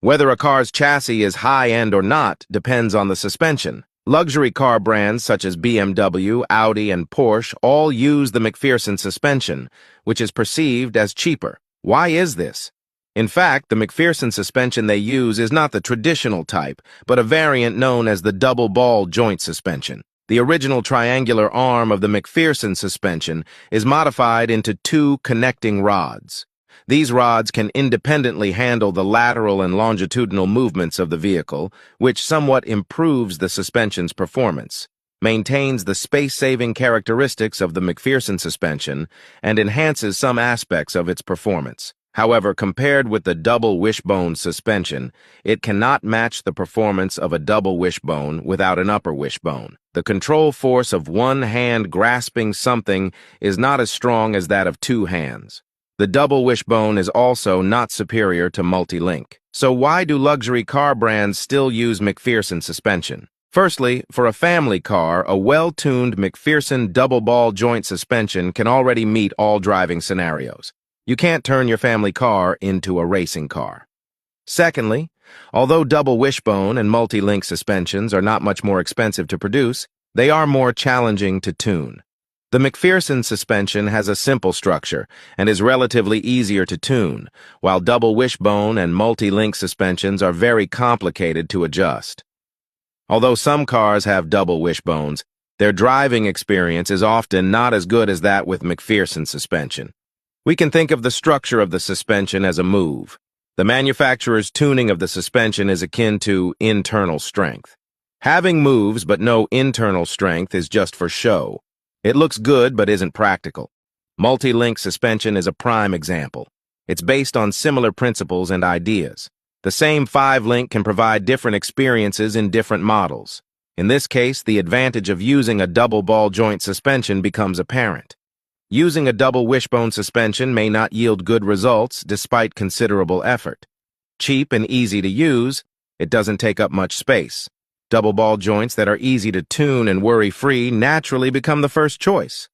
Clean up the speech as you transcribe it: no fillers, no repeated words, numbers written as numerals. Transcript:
Whether a car's chassis is high-end or not depends on the suspension. Luxury car brands such as BMW, Audi, and Porsche all use the Mcpherson suspension, which is perceived as cheaper. Why is this? In fact, the Mcpherson suspension they use is not the traditional type, but a variant known as the double ball joint suspension. The original triangular arm of the Mcpherson suspension is modified into two connecting rods. These rods can independently handle the lateral and longitudinal movements of the vehicle, which somewhat improves the suspension's performance, maintains the space-saving characteristics of the Mcpherson suspension, and enhances some aspects of its performance. However, compared with the double wishbone suspension, it cannot match the performance of a double wishbone without an upper wishbone. The control force of one hand grasping something is not as strong as that of two hands. The double wishbone is also not superior to multi-link. So why do luxury car brands still use Mcpherson suspension? Firstly, for a family car, a well-tuned Mcpherson double ball joint suspension can already meet all driving scenarios. You can't turn your family car into a racing car. Secondly, although double wishbone and multi-link suspensions are not much more expensive to produce, they are more challenging to tune. The Mcpherson suspension has a simple structure and is relatively easier to tune, while double wishbone and multi-link suspensions are very complicated to adjust. Although some cars have double wishbones, their driving experience is often not as good as that with Mcpherson suspension. We can think of the structure of the suspension as a move. The manufacturer's tuning of the suspension is akin to internal strength. Having moves but no internal strength is just for show. It looks good but isn't practical. Multi-link suspension is a prime example. It's based on similar principles and ideas. The same 5-link can provide different experiences in different models. In this case, the advantage of using a double ball joint suspension becomes apparent. Using a double wishbone suspension may not yield good results despite considerable effort. Cheap and easy to use, it doesn't take up much space. Double ball joints that are easy to tune and worry-free naturally become the first choice.